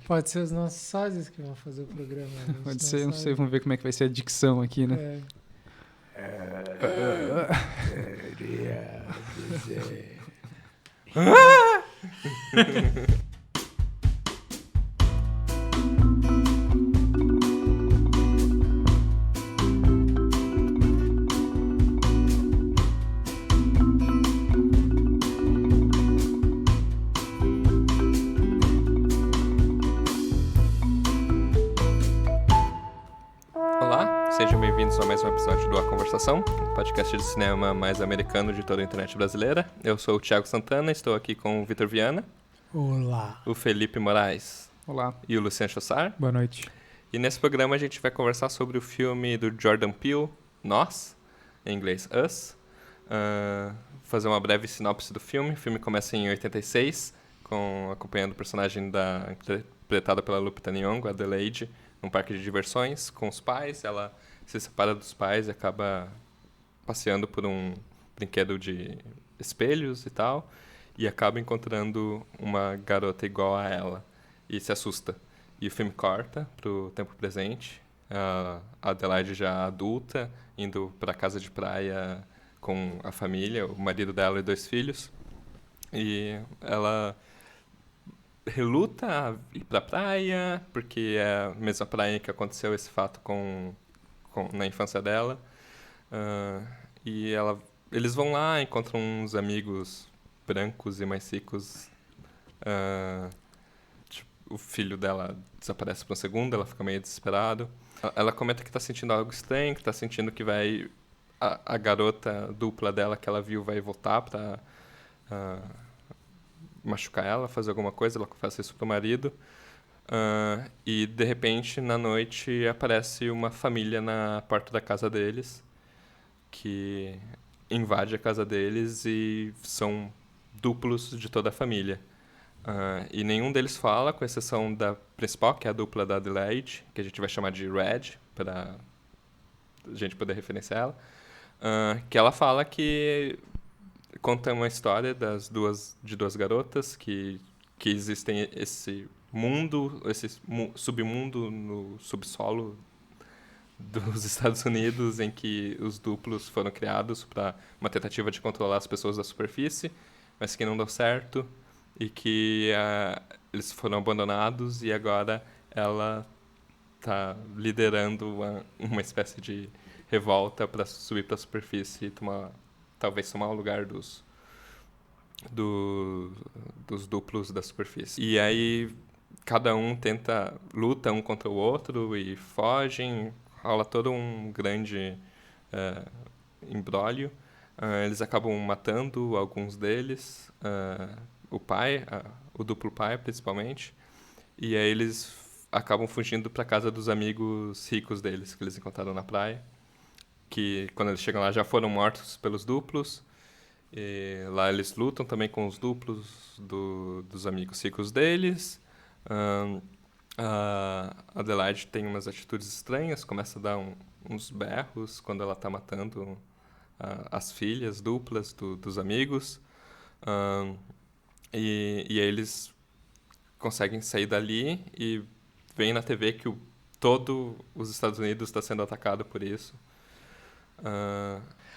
Pode ser os nossos sócios que vão fazer o programa. Pode ser, não sei, vamos ver como é que vai ser a dicção aqui, né? Queria dizer... Olá, sejam bem-vindos a mais um episódio do A Conversação, o podcast de cinema mais americano de toda a internet brasileira. Eu sou o Thiago Santana, estou aqui com o Vitor Viana. Olá. O Felipe Moraes. Olá. E o Luciano Chossar. Boa noite. E nesse programa a gente vai conversar sobre o filme do Jordan Peele, Nós, em inglês Us. Fazer uma breve sinopse do filme. O filme começa em 86, acompanhando o personagem interpretada pela Lupita Nyong'o, Adelaide, num parque de diversões com os pais. Ela se separa dos pais e acaba passeando por um brinquedo de espelhos e tal, e acaba encontrando uma garota igual a ela e se assusta. E o filme corta pro tempo presente, a Adelaide já adulta, indo para casa de praia com a família, o marido dela e 2 filhos, e ela reluta a ir pra praia, porque é a mesma praia que aconteceu esse fato na infância dela. E eles vão lá, encontram uns amigos brancos e mais ricos. O filho dela desaparece por um segundo, ela fica meio desesperada. Ela comenta que tá sentindo algo estranho, que tá sentindo que vai... A garota dupla dela que ela viu vai voltar pra... machucar ela, fazer alguma coisa, ela confessa isso pro marido. E, de repente, na noite, aparece uma família na porta da casa deles, que invade a casa deles e são duplos de toda a família. E nenhum deles fala, com exceção da principal, que é a dupla da Adelaide, que a gente vai chamar de Red, para a gente poder referenciar ela. Que ela fala que... Conta uma história de duas garotas que existem esse mundo, esse submundo no subsolo dos Estados Unidos, em que os duplos foram criados para uma tentativa de controlar as pessoas da superfície, mas que não deu certo e que eles foram abandonados, e agora ela está liderando uma espécie de revolta para subir para a superfície e talvez tomar o lugar dos duplos da superfície. E aí cada um luta um contra o outro e fogem, rola todo um grande imbróglio. Eles acabam matando alguns deles, o pai, o duplo pai principalmente, e aí eles acabam fugindo para casa dos amigos ricos deles que eles encontraram na praia, que quando eles chegam lá já foram mortos pelos duplos. E lá eles lutam também com os duplos dos amigos ricos deles. A Adelaide tem umas atitudes estranhas, começa a dar uns berros quando ela está matando as filhas duplas dos amigos. E aí eles conseguem sair dali e veem na TV que todo os Estados Unidos está sendo atacado por isso.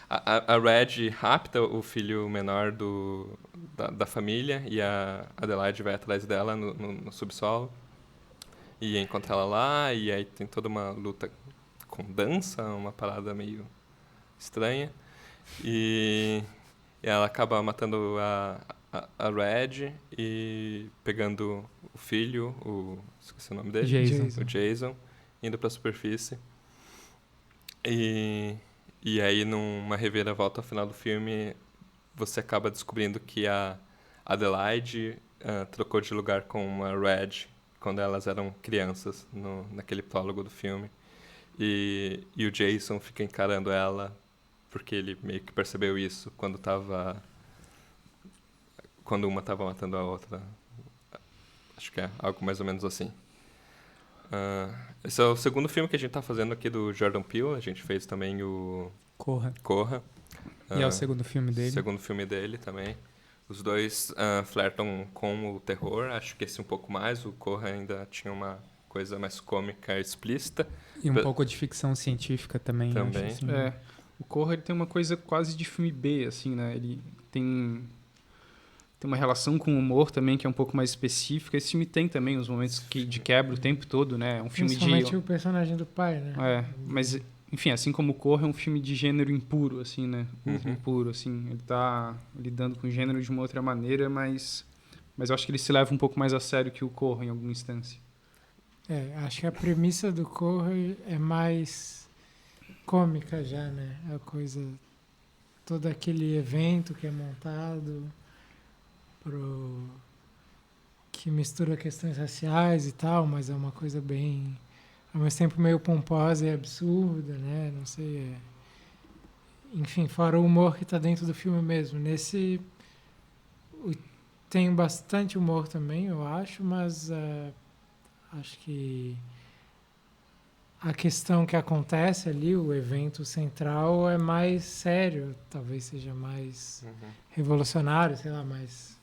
A Red rapta o filho menor da família, e a Adelaide vai atrás dela no subsolo e encontra ela lá, e aí tem toda uma luta com dança, uma parada meio estranha, e ela acaba matando a Red e pegando o filho, esqueci o nome dele, Jason. o Jason, indo para a superfície. E aí, numa reviravolta ao final do filme, você acaba descobrindo que a Adelaide trocou de lugar com a Red quando elas eram crianças, naquele prólogo do filme. E o Jason fica encarando ela, porque ele meio que percebeu isso quando uma estava matando a outra. Acho que é algo mais ou menos assim. Esse é o segundo filme que a gente tá fazendo aqui do Jordan Peele. A gente fez também o Corra. Corra. E é o segundo filme dele. Segundo filme dele também. Os dois flertam com o terror, acho que esse um pouco mais. O Corra ainda tinha uma coisa mais cômica explícita. E um pouco de ficção científica também. Também. Acho, assim. O Corra ele tem uma coisa quase de filme B, assim, né? Ele tem uma relação com o humor também que é um pouco mais específica. Esse filme tem também os momentos de quebra o tempo todo, né? É um filme Principalmente o personagem do pai, né? Mas, enfim, assim como o Corra, é um filme de gênero impuro, assim, né? Impuro, assim. Ele tá lidando com o gênero de uma outra maneira, mas eu acho que ele se leva um pouco mais a sério que o Corra em alguma instância. Acho que a premissa do Corra é mais cômica já, né? A coisa... Todo aquele evento que é montado que mistura questões raciais e tal, mas é uma coisa bem... Ao mesmo tempo meio pomposa e absurda, né? Não sei... Enfim, fora o humor que está dentro do filme mesmo. Nesse... Tem bastante humor também, eu acho, mas... acho que a questão que acontece ali, o evento central, é mais sério, talvez seja mais revolucionário, sei lá, mais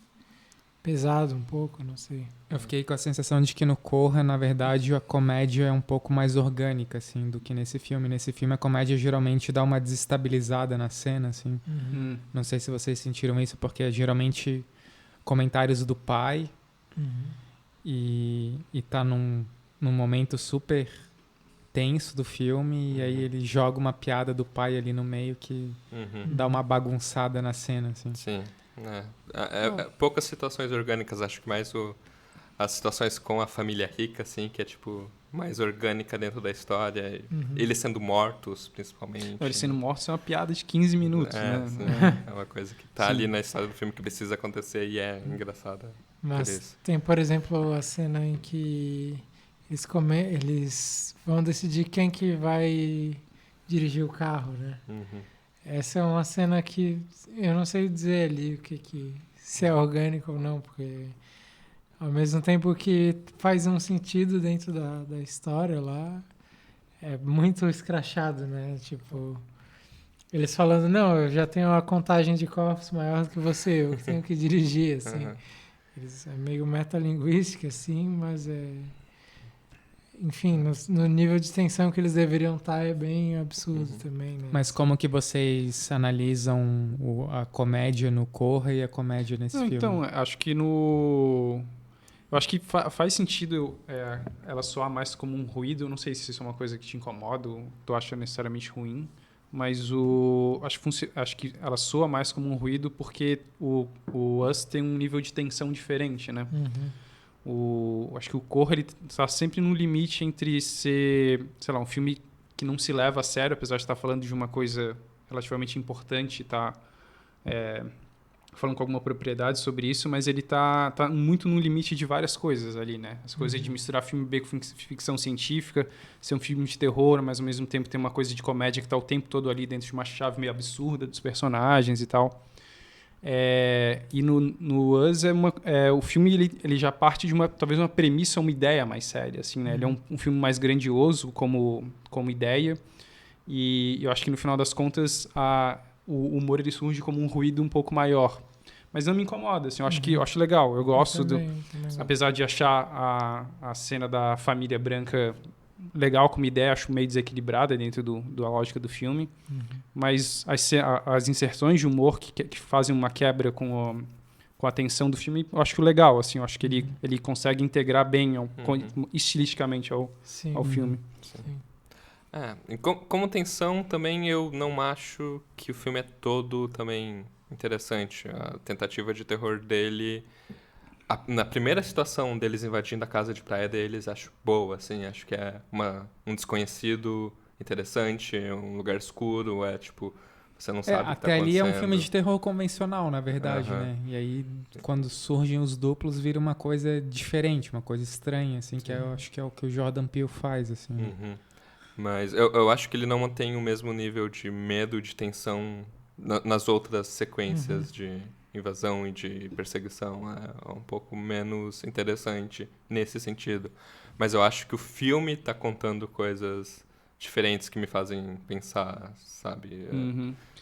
pesado um pouco, não sei. Eu fiquei com a sensação de que no Corra, na verdade, a comédia é um pouco mais orgânica, assim, do que nesse filme. Nesse filme, a comédia geralmente dá uma desestabilizada na cena, assim. Não sei se vocês sentiram isso, porque geralmente comentários do pai e tá num momento super tenso do filme e aí ele joga uma piada do pai ali no meio que dá uma bagunçada na cena, assim. Sim. Poucas situações orgânicas, acho que mais as situações com a família rica, assim, que é, tipo, mais orgânica dentro da história. Eles sendo mortos, principalmente. Eles sendo mortos é uma piada de 15 minutos, né? Sim, é uma coisa que tá ali na história do filme que precisa acontecer e é engraçada. Mas tem, por exemplo, a cena em que eles vão decidir quem que vai dirigir o carro, né? Essa é uma cena que eu não sei dizer ali o que se é orgânico ou não, porque ao mesmo tempo que faz um sentido dentro da história lá, é muito escrachado, né? Tipo, eles falando, não, eu já tenho uma contagem de corpos maior do que você, eu que tenho que dirigir, assim. É meio metalinguística, assim, mas enfim, no nível de tensão que eles deveriam estar é bem absurdo também, né? Mas como que vocês analisam a comédia no Corra e a comédia nesse filme? Então, acho que eu acho que faz sentido ela soar mais como um ruído. Eu não sei se isso é uma coisa que te incomoda ou tu acha necessariamente ruim, mas acho que ela soa mais como um ruído porque o Us tem um nível de tensão diferente, né? Acho que o Corra ele está sempre no limite entre ser, sei lá, um filme que não se leva a sério, apesar de estar falando de uma coisa relativamente importante, tá falando com alguma propriedade sobre isso, mas ele tá muito no limite de várias coisas ali, né? As coisas de misturar filme B com ficção científica, ser um filme de terror, mas ao mesmo tempo tem uma coisa de comédia que tá o tempo todo ali dentro de uma chave meio absurda dos personagens e tal. E no Us o filme ele já parte de talvez uma premissa, uma ideia mais séria, assim, né? Ele é um filme mais grandioso como ideia, e eu acho que no final das contas o humor ele surge como um ruído um pouco maior, mas não me incomoda, assim, eu acho legal, eu gosto também. Apesar de achar a cena da família branca legal como ideia, acho meio desequilibrada dentro da lógica do filme, mas as inserções de humor que fazem uma quebra com a tensão do filme, eu acho legal, assim, eu acho que ele consegue integrar bem estilisticamente ao filme. Sim. Como tensão também eu não acho que o filme é todo também interessante. A tentativa de terror dele... Na primeira situação deles invadindo a casa de praia deles, acho boa, assim, acho que é um desconhecido interessante, um lugar escuro, tipo, você não sabe o que tá até ali acontecendo. é um filme de terror convencional, na verdade, né? E aí, quando surgem os duplos, vira uma coisa diferente, uma coisa estranha, assim, que eu acho que é o que o Jordan Peele faz, assim. Mas eu acho que ele não mantém o mesmo nível de medo, de tensão nas outras sequências de invasão e de perseguição. É um pouco menos interessante nesse sentido. Mas eu acho que o filme está contando coisas diferentes que me fazem pensar, sabe?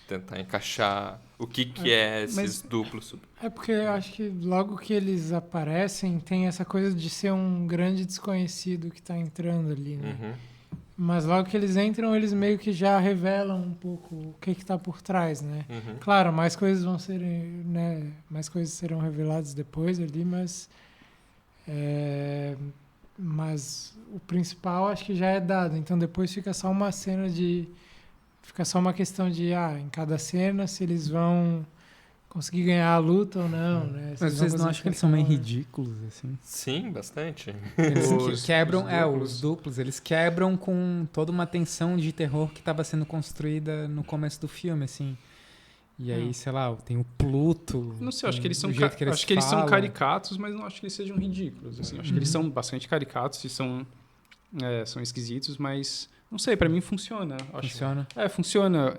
Tentar encaixar o que é esses duplos. É porque eu acho que logo que eles aparecem, tem essa coisa de ser um grande desconhecido que tá entrando ali, né? Mas logo que eles entram, eles meio que já revelam um pouco o que tá por trás, né? Claro, mais coisas vão serem, né? Mais coisas serão reveladas depois ali, mas o principal acho que já é dado. Então depois fica só uma cena de... Fica só uma questão de, em cada cena, se eles vão conseguir ganhar a luta ou não, né? Mas vocês não acham que eles são meio ridículos, assim? Sim, bastante. Eles quebram, os duplos, eles quebram com toda uma tensão de terror que estava sendo construída no começo do filme, assim. E aí, sei lá, tem o Pluto. Não sei, acho que eles são acho que eles são caricatos, mas não acho que eles sejam ridículos. Assim. Acho que eles são bastante caricatos e são esquisitos, mas não sei, pra mim funciona. Funciona? Funciona.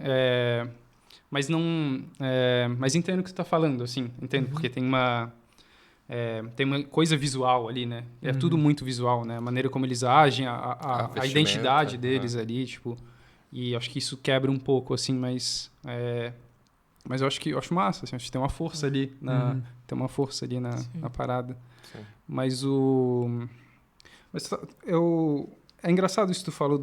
Mas não. Mas entendo o que você tá falando, assim. Entendo, porque tem uma coisa visual ali, né? É tudo muito visual, né? A maneira como eles agem, a identidade deles ali, tipo. E acho que isso quebra um pouco, assim, mas eu acho massa, assim, acho que tem uma força ali tem uma força ali na parada. Sim. Mas é engraçado isso que tu falou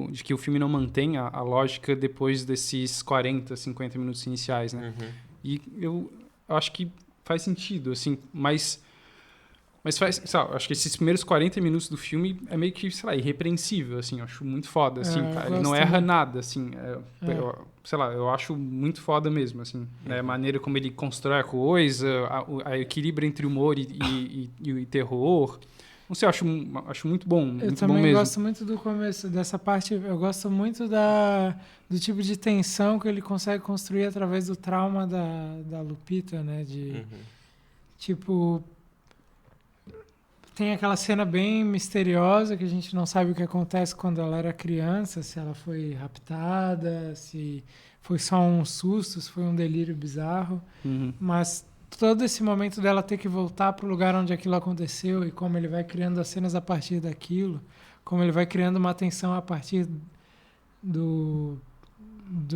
de que o filme não mantém a lógica depois desses 40, 50 minutos iniciais, né? E eu acho que faz sentido, assim, mas sabe, acho que esses primeiros 40 minutos do filme é meio que, sei lá, irrepreensível, assim, eu acho muito foda, assim, cara, ele não erra nada, assim, eu acho muito foda mesmo, assim, né, a maneira como ele constrói a coisa, a equilíbrio entre humor e terror, não sei, eu acho muito bom, muito bom mesmo. Eu também gosto muito do começo, dessa parte, eu gosto muito do tipo de tensão que ele consegue construir através do trauma da Lupita, né, tipo... Tem aquela cena bem misteriosa que a gente não sabe o que acontece quando ela era criança, se ela foi raptada, se foi só um susto, se foi um delírio bizarro. Mas todo esse momento dela ter que voltar para o lugar onde aquilo aconteceu e como ele vai criando as cenas a partir daquilo, como ele vai criando uma tensão a partir do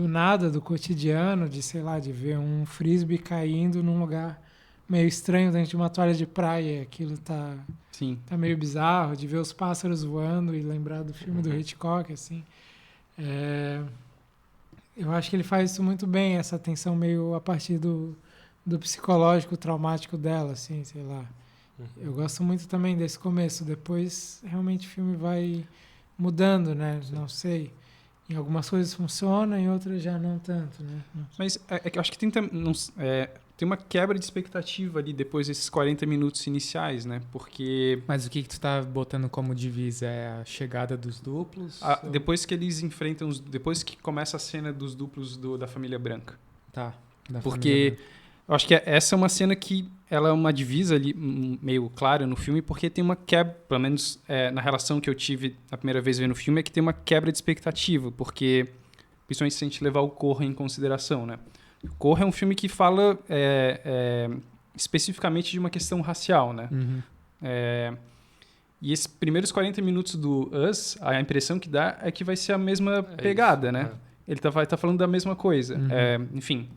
nada, do cotidiano, de, sei lá, de ver um frisbee caindo num lugar meio estranho dentro de uma toalha de praia, aquilo tá meio bizarro, de ver os pássaros voando e lembrar do filme do Hitchcock, assim. Eu acho que ele faz isso muito bem, essa tensão meio a partir do psicológico traumático dela, assim, sei lá. Eu gosto muito também desse começo, depois realmente o filme vai mudando, né? Não sei. Em algumas coisas funciona, em outras já não tanto, né? Mas eu acho que tem uma quebra de expectativa ali depois desses 40 minutos iniciais, né? Porque... Mas o que tu tá botando como divisa? É a chegada dos duplos? Depois que eles enfrentam... Depois que começa a cena dos duplos da família branca. Tá. Porque eu acho que essa é uma cena que ela é uma divisa ali meio clara no filme, porque tem uma quebra, pelo menos na relação que eu tive a primeira vez vendo o filme, é que tem uma quebra de expectativa, porque principalmente se a gente levar o Corra em consideração, né? Corra é um filme que fala especificamente de uma questão racial, né? E esses primeiros 40 minutos do Us, a impressão que dá é que vai ser a mesma pegada, né? Ele vai estar falando da mesma coisa. Enfim,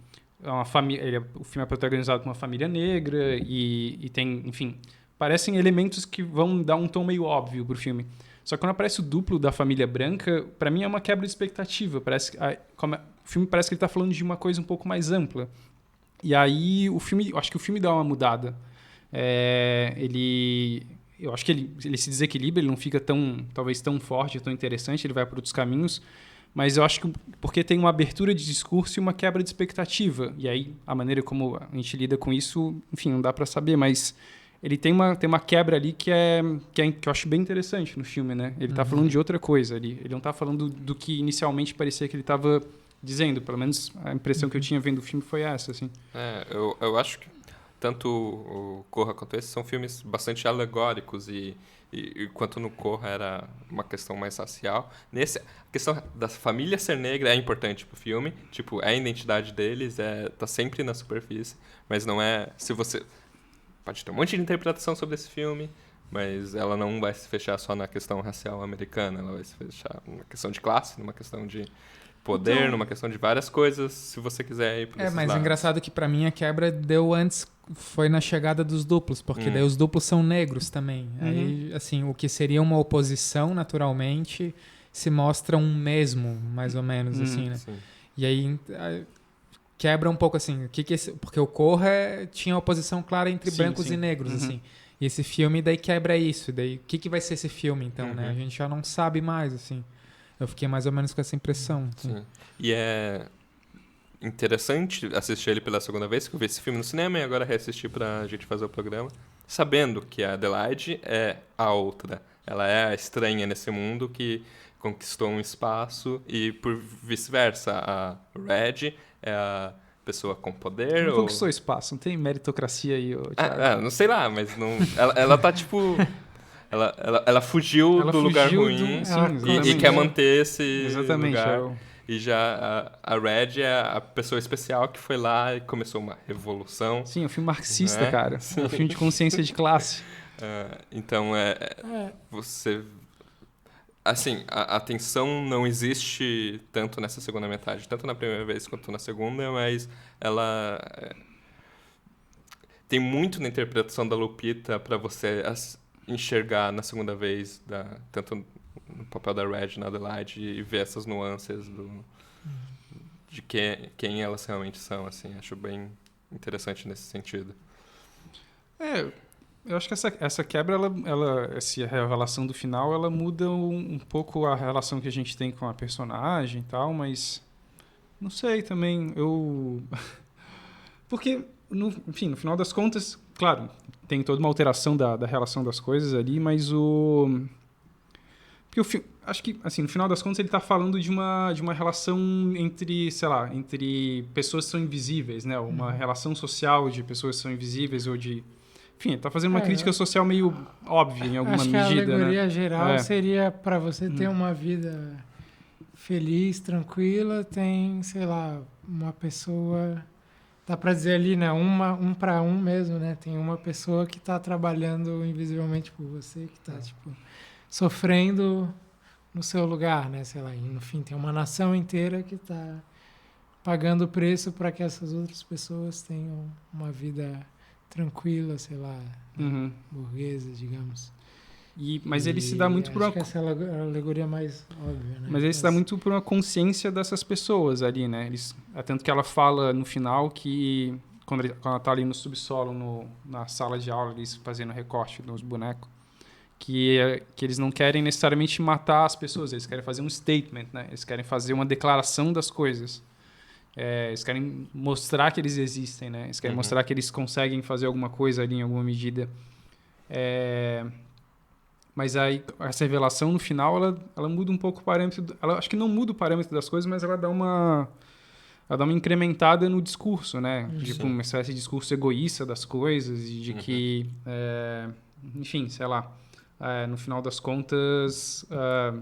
uma família, o filme é protagonizado por uma família negra e tem, enfim, parecem elementos que vão dar um tom meio óbvio pro filme. Só que quando aparece o duplo da família branca, para mim é uma quebra de expectativa. O filme parece que ele tá falando de uma coisa um pouco mais ampla. E aí eu acho que o filme dá uma mudada. Eu acho que ele se desequilibra, ele não fica talvez tão forte, tão interessante, ele vai para outros caminhos. Mas eu acho que porque tem uma abertura de discurso e uma quebra de expectativa. E aí a maneira como a gente lida com isso, enfim, não dá para saber, mas ele tem uma quebra ali que eu acho bem interessante no filme, né? Ele tá falando de outra coisa ali. Ele não tá falando do que inicialmente parecia que ele estava dizendo. Pelo menos a impressão que eu tinha vendo o filme foi essa, assim. Eu acho que tanto o Corra quanto esse são filmes bastante alegóricos e quanto no Corra era uma questão mais racial. Nesse, a questão da família ser negra é importante pro filme. Tipo, a identidade deles tá sempre na superfície, mas não é... Se você... Pode ter um monte de interpretação sobre esse filme, mas ela não vai se fechar só na questão racial americana, ela vai se fechar numa questão de classe, numa questão de poder, Então, numa questão de várias coisas, se você quiser ir por esses Mas é lados. engraçado que pra mim a quebra deu antes, foi na chegada dos duplos, porque daí os duplos são negros também. Aí, assim, o que seria uma oposição, naturalmente, se mostra um mesmo, mais ou menos, assim, né? Sim. E aí quebra um pouco, assim, porque o Corra tinha oposição clara entre brancos e negros, assim. E esse filme daí quebra isso. Daí, o que vai ser esse filme, então, né? A gente já não sabe mais, assim. Eu fiquei mais ou menos com essa impressão. Assim. Sim. E é interessante assistir ele pela segunda vez, que eu vi esse filme no cinema e agora reassisti pra gente fazer o programa, sabendo que a Adelaide é a outra. Ela é a estranha nesse mundo que conquistou um espaço e por vice-versa. A Red é a pessoa com poder. Não conquistou espaço, não tem meritocracia aí, Thiago. Não sei lá, mas não. Ela tá tipo. Ela fugiu do lugar ruim e quer manter esse lugar. E já a Red é a pessoa especial que foi lá e começou uma revolução. Sim, é um filme marxista, cara. É um filme de consciência de classe. Então, você... Assim, a tensão não existe tanto nessa segunda metade, tanto na primeira vez quanto na segunda, mas ela... Tem muito na interpretação da Lupita para você enxergar na segunda vez, tanto no papel da Red na Adelaide, e ver essas nuances de quem elas realmente são, assim. Acho bem interessante nesse sentido. Eu acho que essa quebra, essa revelação do final, ela muda um pouco a relação que a gente tem com a personagem e tal, mas não sei também, Porque, no final das contas, claro, tem toda uma alteração da relação das coisas ali, mas Porque acho que, assim, no final das contas, ele está falando de uma relação entre pessoas que são invisíveis, né? Uma relação social de pessoas que são invisíveis ou de... Enfim, ele está fazendo uma crítica social meio óbvia em alguma medida, né? Acho que a alegoria geral seria para você ter uma vida feliz, tranquila, tem, sei lá, uma pessoa... Dá para dizer ali, né? Um para um mesmo, né? Tem uma pessoa que está trabalhando invisivelmente por você, que está, tipo... sofrendo no seu lugar, né? Sei lá, e no fim tem uma nação inteira que está pagando o preço para que essas outras pessoas tenham uma vida tranquila, sei lá, burguesa, digamos. Mas ele se dá muito por uma... Acho que essa é a alegoria mais óbvia, né? Mas ele se dá muito por uma consciência dessas pessoas ali, né? Tanto que ela fala no final que quando ela está ali no subsolo, na sala de aula, eles fazendo recorte nos bonecos, que eles não querem necessariamente matar as pessoas, eles querem fazer um statement, né? Eles querem fazer uma declaração das coisas. Eles querem mostrar que eles existem, né? Eles querem mostrar que eles conseguem fazer alguma coisa ali em alguma medida. Mas aí, essa revelação no final, ela muda um pouco o parâmetro... Ela acho que não muda o parâmetro das coisas, mas ela dá uma incrementada no discurso, né? Tipo, uma espécie de discurso egoísta das coisas e de que... enfim, sei lá... no final das contas,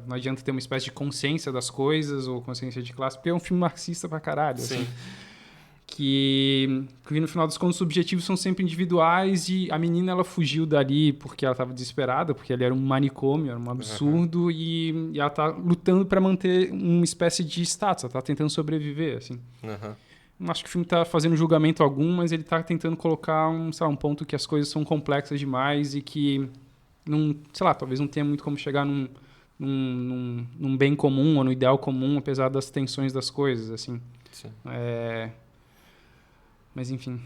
não adianta ter uma espécie de consciência das coisas ou consciência de classe, porque é um filme marxista pra caralho. Sim. Assim, que no final das contas os objetivos são sempre individuais e a menina ela fugiu dali porque ela estava desesperada, porque ali era um manicômio, era um absurdo e ela tá lutando para manter uma espécie de status, ela tá tentando sobreviver, assim. Não acho que o filme tá fazendo julgamento algum, mas ele tá tentando colocar um ponto que as coisas são complexas demais e que não, sei lá, talvez não tenha muito como chegar num bem comum ou no ideal comum, apesar das tensões das coisas, assim. Sim. Mas, enfim.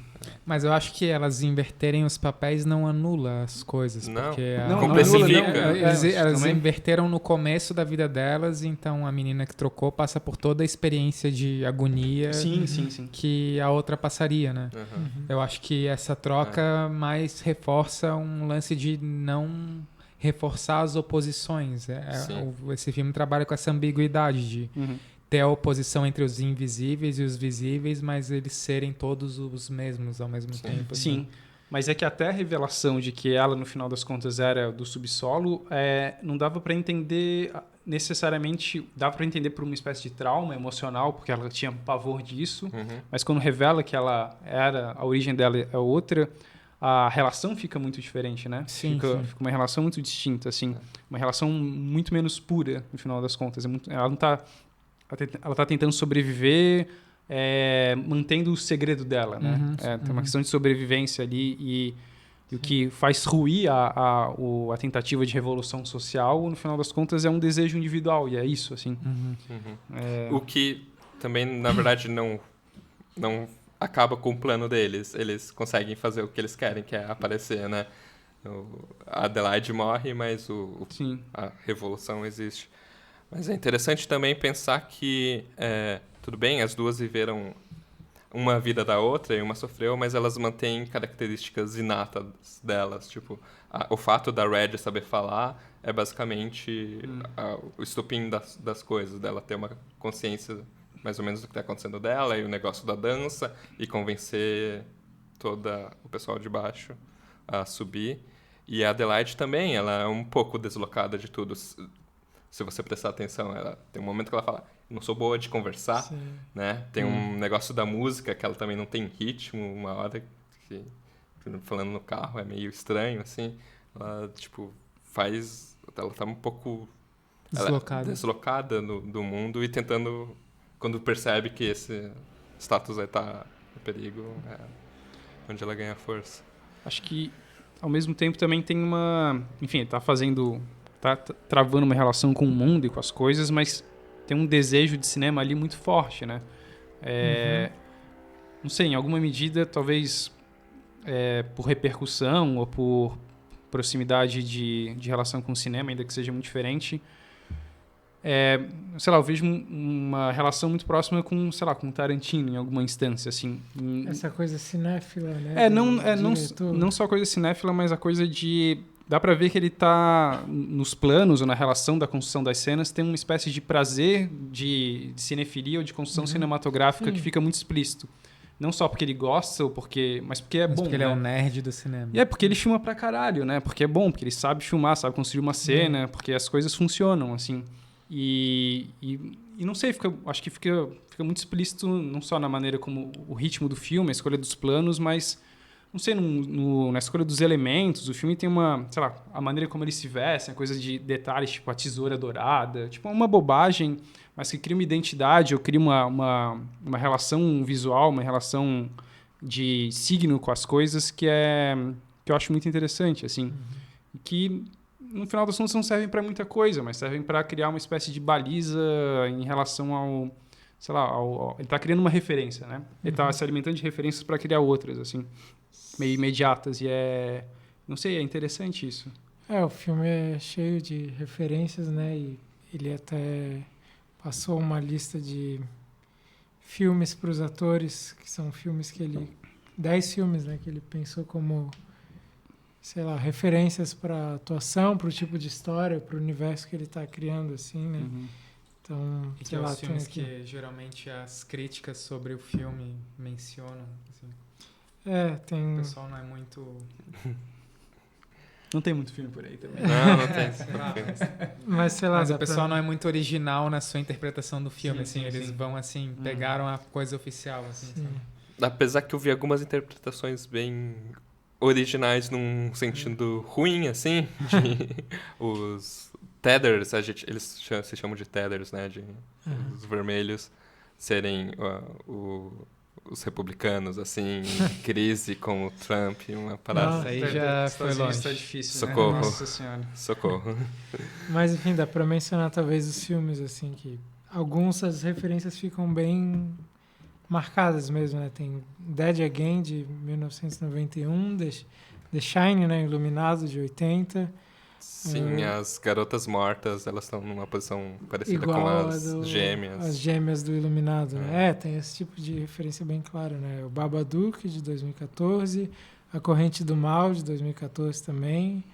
Mas eu acho que elas inverterem os papéis não anula as coisas. Não, porque elas inverteram no começo da vida delas, então a menina que trocou passa por toda a experiência de agonia sim. que a outra passaria, né? Eu acho que essa troca mais reforça um lance de não reforçar as oposições. Esse filme trabalha com essa ambiguidade de ter a oposição entre os invisíveis e os visíveis, mas eles serem todos os mesmos ao mesmo tempo. Sim, mas é que até a revelação de que ela, no final das contas, era do subsolo, não dava para entender necessariamente... Dava para entender por uma espécie de trauma emocional, porque ela tinha pavor disso, mas quando revela que ela era... A origem dela é outra, a relação fica muito diferente, né? Sim, Fica uma relação muito distinta, assim. Uma relação muito menos pura, no final das contas. Ela não tá... Ela tá tentando sobreviver, mantendo o segredo dela, né? Tem uma questão de sobrevivência ali e o que faz ruir a tentativa de revolução social, no final das contas, é um desejo individual, e é isso, assim. O que também, na verdade, não acaba com o plano deles. Eles conseguem fazer o que eles querem, que é aparecer, né? A Adelaide morre, mas a revolução existe. Mas é interessante também pensar que, tudo bem, as duas viveram uma vida da outra e uma sofreu, mas elas mantêm características inatas delas. Tipo, o fato da Red saber falar é basicamente o estopim das coisas, dela ter uma consciência mais ou menos do que está acontecendo dela e o negócio da dança e convencer todo o pessoal de baixo a subir. E a Adelaide também, ela é um pouco deslocada de tudo. Se você prestar atenção, ela tem um momento que ela fala, não sou boa de conversar, né? Tem um negócio da música que ela também não tem ritmo, uma hora que, falando no carro, é meio estranho, assim. Ela, tipo, ela tá um pouco deslocada do mundo e tentando, quando percebe que esse status aí tá em perigo, é onde ela ganha força. Acho que, ao mesmo tempo, também tem uma... Enfim, tá travando uma relação com o mundo e com as coisas, mas tem um desejo de cinema ali muito forte, né? Não sei, em alguma medida, talvez por repercussão ou por proximidade de relação com o cinema, ainda que seja muito diferente, sei lá, eu vejo uma relação muito próxima com, sei lá, com Tarantino em alguma instância, assim. Essa coisa cinéfila, né? Não só a coisa cinéfila, mas a coisa de... Dá pra ver que ele tá nos planos ou na relação da construção das cenas, tem uma espécie de prazer de cinefilia ou de construção cinematográfica que fica muito explícito. Não só porque ele gosta, mas porque é bom. Porque ele é um nerd do cinema. E porque ele filma pra caralho, né? Porque é bom, porque ele sabe filmar, sabe construir uma cena, porque as coisas funcionam, assim. E não sei, acho que fica muito explícito, não só na maneira como o ritmo do filme, a escolha dos planos, mas... Não sei, na escolha dos elementos, o filme tem sei lá, a maneira como eles se vestem, a coisa de detalhes, tipo a tesoura dourada, tipo uma bobagem, mas que cria uma identidade, ou cria uma relação visual, uma relação de signo com as coisas que eu acho muito interessante, assim. Que, no final das contas, não servem para muita coisa, mas servem para criar uma espécie de baliza em relação ao... Sei lá, ele está criando uma referência, né? Ele está se alimentando de referências para criar outras, assim, meio imediatas. E não sei, é interessante isso. O filme é cheio de referências, né? E ele até passou uma lista de filmes para os atores, que são filmes que 10 filmes, né? Que ele pensou como, sei lá, referências para atuação, para o tipo de história, para o universo que ele está criando, assim, né? Então, sei lá, os filmes que geralmente as críticas sobre o filme mencionam, assim. Tem... O pessoal não é muito... Não tem muito filme por aí também. Não tem. Mas, sei lá... Mas o pessoal não é muito original na sua interpretação do filme, sim, eles vão, assim, pegaram a coisa oficial, assim, sabe? Apesar que eu vi algumas interpretações bem originais num sentido ruim, assim, os... Tethers, eles se chamam de Tethers, né? Os vermelhos serem os republicanos, assim, em crise com o Trump, uma parada. Nossa, aí já foi longe. Tá difícil, Socorro. Né? Nossa Senhora. Socorro. Mas, enfim, dá pra mencionar talvez os filmes, assim, que algumas referências ficam bem marcadas mesmo, né? Tem Dead Again, de 1991, The Shining, né? Iluminado, de 80... Sim, as garotas mortas, elas estão numa posição parecida igual com as gêmeas. As gêmeas do Iluminado, né? Tem esse tipo de referência bem clara, né? O Babadook, de 2014, A Corrente do Mal, de 2014 também,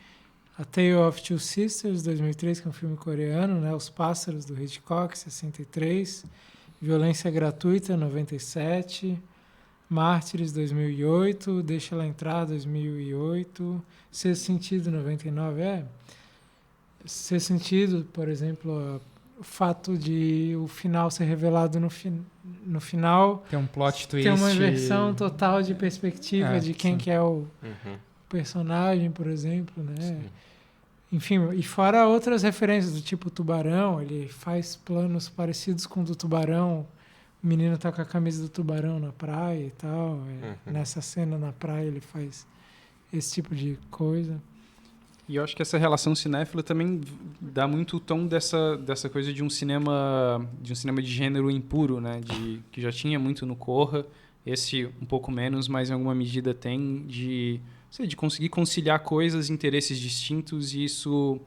A Tale of Two Sisters, de 2003, que é um filme coreano, né? Os Pássaros, do Hitchcock, 63, Violência Gratuita, 97, Mártires, 2008, Deixa Ela Entrar, 2008, Sexto Sentido, 99, Sexto Sentido, por exemplo, o fato de o final ser revelado no final, Tem um plot twist. tem uma inversão total de perspectiva de quem sim. que é o personagem, por exemplo, né? Enfim, e fora outras referências do tipo Tubarão, ele faz planos parecidos com o do Tubarão. O menino tá com a camisa do Tubarão na praia e tal. Nessa cena na praia ele faz esse tipo de coisa. E eu acho que essa relação cinéfila também dá muito o tom dessa coisa de um cinema de gênero impuro, né? Que já tinha muito no Corra, esse um pouco menos, mas em alguma medida tem de conseguir conciliar coisas, interesses distintos e isso,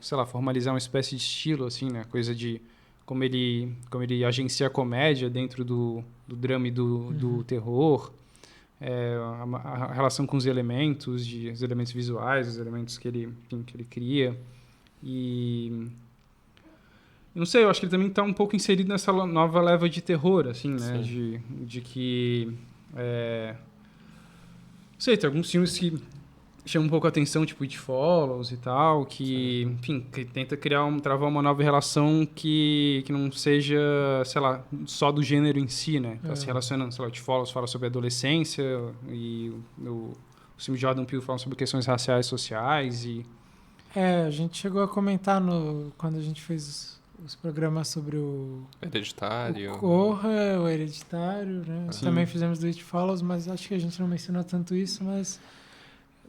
sei lá, formalizar uma espécie de estilo, assim, né? Coisa de como ele agencia a comédia dentro do drama e do terror. A relação com os elementos visuais, os elementos que ele cria. E não sei, eu acho que ele também está um pouco inserido nessa nova leva de terror, assim, né? De que... não sei, tem alguns filmes que chamam um pouco a atenção, tipo It Follows e tal, que, enfim, que tenta travar uma nova relação que não seja, sei lá, só do gênero em si, né? Tá se relacionando, sei lá, It Follows fala sobre a adolescência e o filme de Jordan Peele fala sobre questões raciais e sociais e... A gente chegou a comentar quando a gente fez os programas sobre o Hereditário. O Corra, o Hereditário, né? Sim. Também fizemos do It Follows, mas acho que a gente não mencionou tanto isso, mas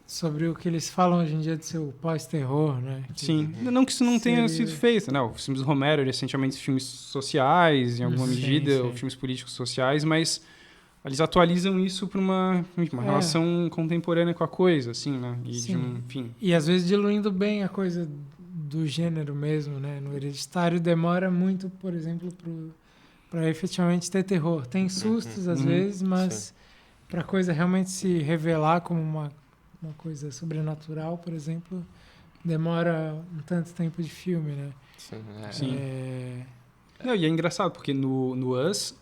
sobre o que eles falam hoje em dia de ser o pós-terror, né? Sim, não que isso não tenha sido feito, né? Os filmes do Romero, recentemente filmes sociais, em alguma medida, ou filmes políticos sociais, mas eles atualizam isso para uma relação contemporânea com a coisa, assim, né? E enfim. E às vezes diluindo bem a coisa do gênero mesmo, né? No Hereditário demora muito, por exemplo, para efetivamente ter terror. Tem sustos às vezes, mas para a coisa realmente se revelar como uma coisa sobrenatural, por exemplo, demora um tanto tempo de filme, né? Sim. Não, e é engraçado, porque no Us,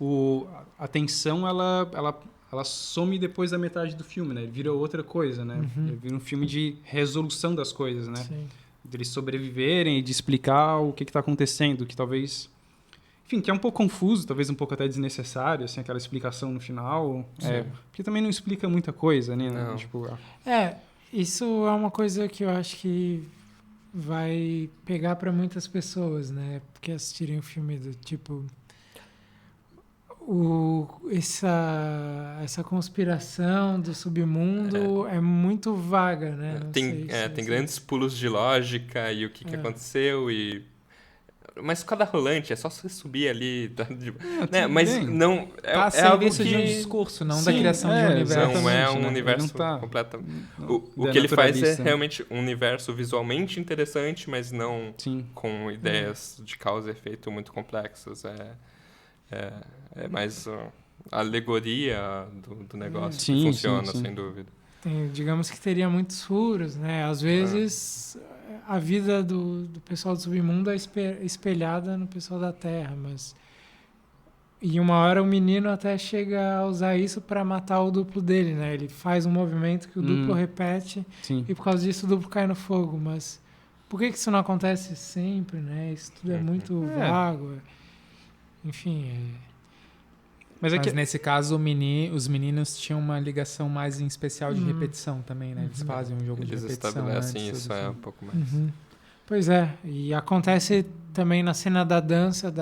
a tensão, ela some depois da metade do filme, né? Ele vira outra coisa, né? Ele vira um filme de resolução das coisas, né? Sim. De eles sobreviverem e de explicar o que está acontecendo, que talvez... Enfim, que é um pouco confuso, talvez um pouco até desnecessário, assim, aquela explicação no final. Porque também não explica muita coisa, né? Não. Tipo, isso é uma coisa que eu acho que vai pegar para muitas pessoas, né? Porque assistirem o filme do tipo... Essa conspiração do submundo é muito vaga, né? Não sei tem grandes pulos de lógica e o que aconteceu e... Mas cada rolante é só você subir ali, tá? Né? Mas não é algo serviço que... de um discurso, não da criação de um universo. Não é um né? universo completo. O que ele faz é realmente um universo visualmente interessante, mas não com ideias de causa e efeito muito complexas. É mais a alegoria do negócio que funciona, sem dúvida. Digamos que teria muitos furos, né? Às vezes a vida do pessoal do submundo é espelhada no pessoal da Terra, mas e uma hora o menino até chega a usar isso para matar o duplo dele, né? Ele faz um movimento que o duplo repete e por causa disso o duplo cai no fogo, mas por que isso não acontece sempre, né? Isso tudo é muito vago. Enfim, Mas nesse caso, os meninos tinham uma ligação mais em especial de repetição também, né? Eles fazem um jogo de repetição. Eles estabelecem isso um pouco mais. Pois é, e acontece também na cena da dança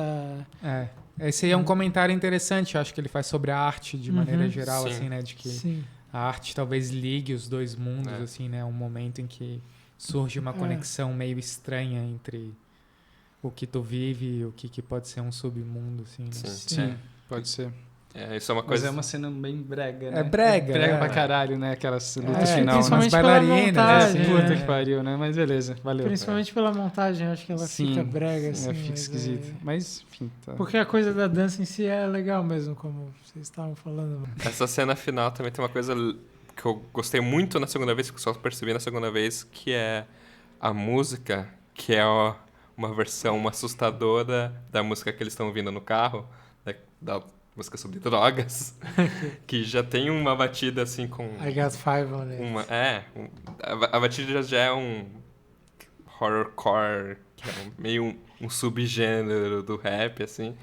Esse aí é um comentário interessante, eu acho que ele faz sobre a arte de maneira geral, assim, né? De que a arte talvez ligue os dois mundos, assim, né? Um momento em que surge uma conexão meio estranha entre o que tu vive e o que pode ser um submundo, assim, né? Sim, pode ser. Isso é uma coisa... Mas é uma cena bem brega, né? É brega. Brega pra caralho, né? Aquelas lutas final, principalmente né? pela montagem, Puta que pariu, né? Mas beleza, valeu. Principalmente pela montagem, acho que ela fica brega, assim. Fica esquisito. Mas, enfim, tá. Porque a coisa da dança em si é legal mesmo, como vocês estavam falando. Essa cena final também tem uma coisa que eu gostei muito na segunda vez, que eu só percebi na segunda vez, que é a música, que é uma versão assustadora da música que eles estão ouvindo no carro, da música sobre drogas, que já tem uma batida assim com... I got five on it. A batida já é um horrorcore que é meio um subgênero do rap, assim.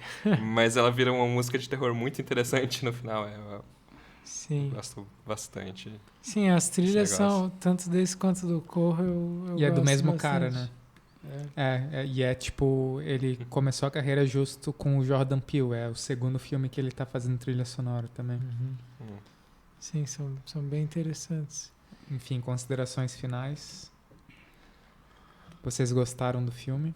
Mas ela vira uma música de terror muito interessante no final. Eu Sim. gosto bastante. Sim, as trilhas Esse são, negócio. tanto desse quanto do Corra, eu E é do gosto mesmo bastante. cara, né? E é tipo, ele começou a carreira justo com o Jordan Peele, é o segundo filme que ele tá fazendo trilha sonora também. Uhum. Sim, são bem interessantes. Enfim, considerações finais. Vocês gostaram do filme?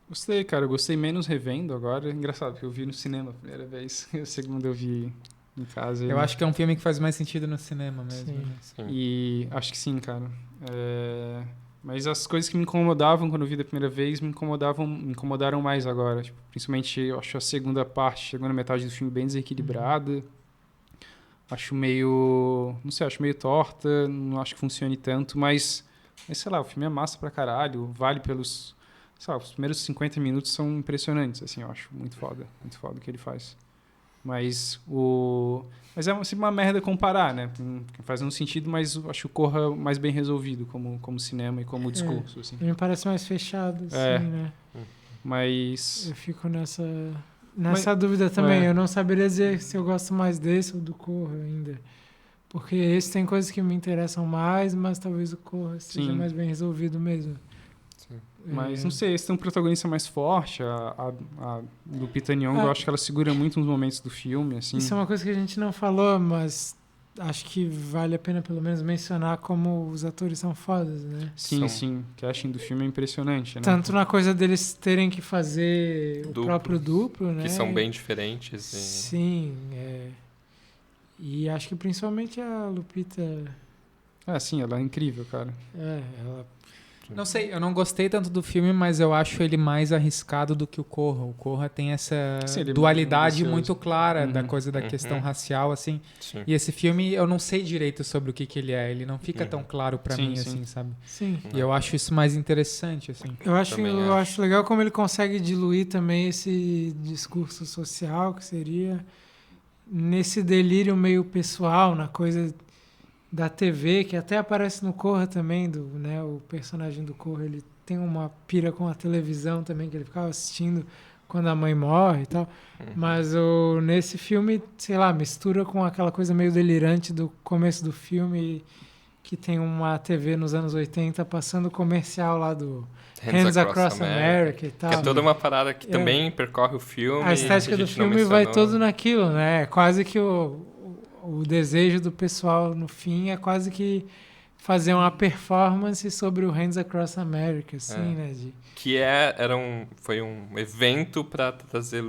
Gostei, cara. Eu gostei menos revendo agora. Engraçado, porque eu vi no cinema a primeira vez. E a segunda eu vi em casa. Eu acho que é um filme que faz mais sentido no cinema mesmo. Sim. Né? Sim. E acho que sim, cara. Mas as coisas que me incomodavam quando eu vi da primeira vez me incomodaram mais agora. Tipo, principalmente, eu acho a segunda metade do filme bem desequilibrada. Acho meio... Não sei, acho meio torta. Não acho que funcione tanto, mas sei lá, o filme é massa pra caralho. Vale pelos... Sei lá, os primeiros 50 minutos são impressionantes, assim, eu acho muito foda o que ele faz. Mas é sempre uma merda comparar, né? Faz um sentido, mas eu acho o Corra mais bem resolvido como cinema e como discurso, assim. Me parece mais fechado, assim, né? Mas... Eu fico nessa dúvida também. Eu não saberia dizer se eu gosto mais desse ou do Corra ainda. Porque esse tem coisas que me interessam mais, mas talvez o Corra seja mais bem resolvido mesmo. Mas não sei, esse tem um protagonista mais forte. A Lupita Nyong'o, eu acho que ela segura muito nos momentos do filme, assim. Isso é uma coisa que a gente não falou, mas acho que vale a pena pelo menos mencionar como os atores são fodas, né? Sim. O casting do filme é impressionante, né? Tanto na coisa deles terem que fazer o próprio duplo, né? Que são bem diferentes. Sim, E acho que principalmente a Lupita... Sim, ela é incrível, cara. Ela... Não sei, eu não gostei tanto do filme, mas eu acho ele mais arriscado do que o Corra. O Corra tem essa dualidade muito clara da coisa da questão racial, assim. Sim. E esse filme, eu não sei direito sobre o que ele é. Ele não fica tão claro pra mim, assim, sabe? Sim. E eu acho isso mais interessante, assim. Eu acho legal como ele consegue diluir também esse discurso social, que seria nesse delírio meio pessoal, na coisa da TV, que até aparece no Corra também, né, o personagem do Corra, ele tem uma pira com a televisão também, que ele ficava assistindo quando a mãe morre e tal, mas nesse filme, sei lá, mistura com aquela coisa meio delirante do começo do filme, que tem uma TV nos anos 80 passando o comercial lá do Hands Across America e tal. Que é toda uma parada que também percorre o filme. A estética do filme vai todo naquilo, né? Quase que o desejo do pessoal no fim é quase que fazer uma performance sobre o Hands Across America, assim, né? Que foi um evento para trazer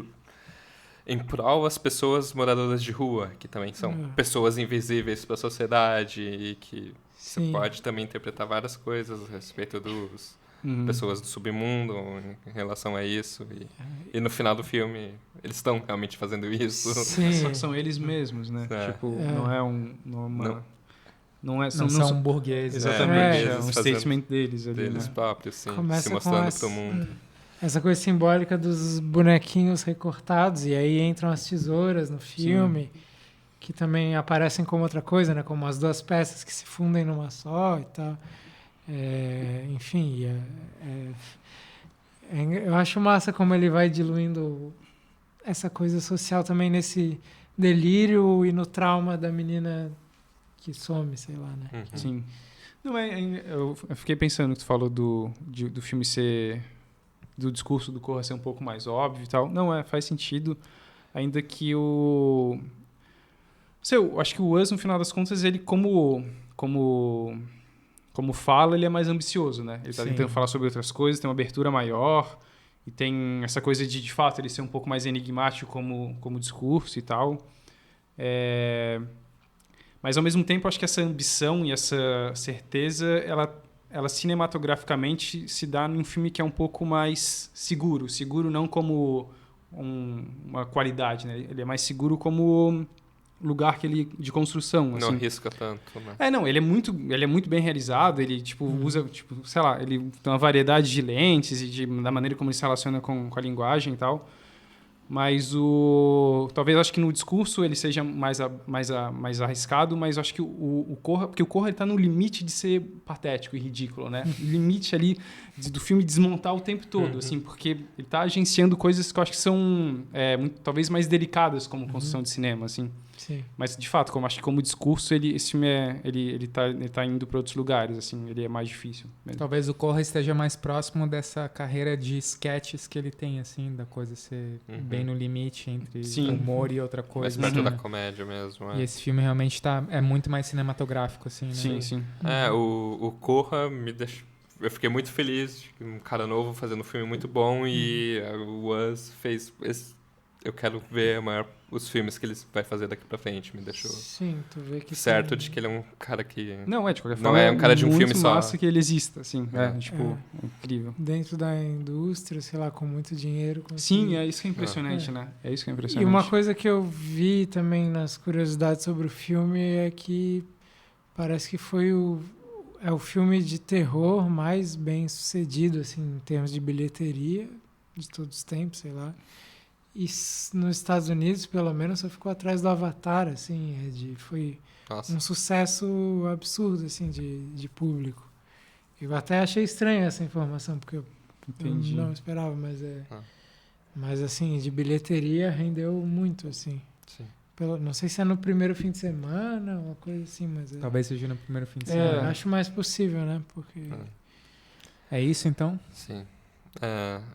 em prol as pessoas moradoras de rua, que também são pessoas invisíveis para a sociedade e que você pode também interpretar várias coisas a respeito dos pessoas do submundo em relação a isso. E no final do filme, eles estão realmente fazendo isso. Só que são eles mesmos, né? Tipo, não são burgueses. Exatamente, é um statement deles ali, deles né? próprios, sim, começa se mostrando para o mundo. Essa coisa simbólica dos bonequinhos recortados, e aí entram as tesouras no filme, que também aparecem como outra coisa, né? Como as duas peças que se fundem numa só e tal. Enfim, eu acho massa como ele vai diluindo essa coisa social também nesse delírio e no trauma da menina que some, sei lá, né? Sim. Não, eu fiquei pensando que tu falou do filme ser... do discurso do Corra ser um pouco mais óbvio e tal. Não, faz sentido. Ainda que eu acho que o Us, no final das contas, ele como fala, ele é mais ambicioso, né? Ele tá tentando falar sobre outras coisas, tem uma abertura maior e tem essa coisa de fato, ele ser um pouco mais enigmático como discurso e tal. Mas, ao mesmo tempo, acho que essa ambição e essa certeza, ela cinematograficamente se dá num filme que é um pouco mais seguro. Seguro não como uma qualidade, né? Ele é mais seguro como lugar de construção. Não arrisca tanto, né? Não, ele é muito bem realizado, ele, usa, sei lá, ele tem uma variedade de lentes e da maneira como ele se relaciona com a linguagem e tal. Mas talvez acho que no discurso ele seja mais arriscado, mas acho que o Corra, porque o Corra ele tá no limite de ser patético e ridículo, né? Limite ali do filme desmontar o tempo todo, assim, porque ele tá agenciando coisas que eu acho que são talvez mais delicadas como construção de cinema, assim. Sim. Mas, de fato, acho que como discurso, esse filme ele tá indo para outros lugares, assim, ele é mais difícil mesmo. Talvez o Corra esteja mais próximo dessa carreira de sketches que ele tem, assim, da coisa ser bem no limite entre humor e outra coisa. Mais perto da comédia mesmo. E esse filme realmente é muito mais cinematográfico, assim, né? Sim. O Corra me deixou... Eu fiquei muito feliz de um cara novo fazendo um filme muito bom e o Us fez... Eu quero ver os filmes que ele vai fazer daqui pra frente, me deixou tu vê que certo de que ele é um cara que... Não, de qualquer não forma, é um cara de um filme muito só. massa que ele exista, assim, incrível. Dentro da indústria, sei lá, com muito dinheiro. Sim, é isso que é impressionante, né? É isso que é impressionante. E uma coisa que eu vi também nas curiosidades sobre o filme é que parece que foi o filme de terror mais bem sucedido, assim, em termos de bilheteria de todos os tempos, sei lá. E nos Estados Unidos, pelo menos, só ficou atrás do Avatar, assim, foi um sucesso absurdo, assim, de público. Eu até achei estranha essa informação, porque eu não esperava, mas assim, de bilheteria rendeu muito, assim. Sim. Não sei se é no primeiro fim de semana, uma coisa assim, mas... Talvez seja no primeiro fim de semana. Acho mais possível, né, porque... É isso, então? Sim.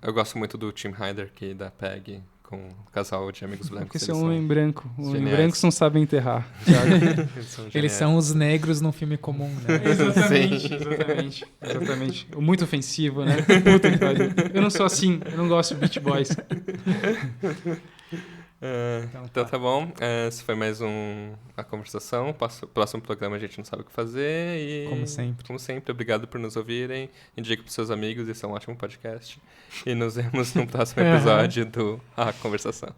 Eu gosto muito do Tim Heidecker da PEG, com o casal de amigos brancos. Porque você é um homem branco. Homens geniais. brancos não sabem enterrar. Eles são os negros num filme comum, né? Exatamente. Muito ofensivo, né? Puta que pariu. Eu não sou assim. Eu não gosto de Beach Boys. Então tá bom. Essa foi mais uma conversação. Próximo programa a gente não sabe o que fazer. E, como sempre, obrigado por nos ouvirem. Indique para seus amigos, isso é um ótimo podcast. E nos vemos no próximo episódio do A Conversação.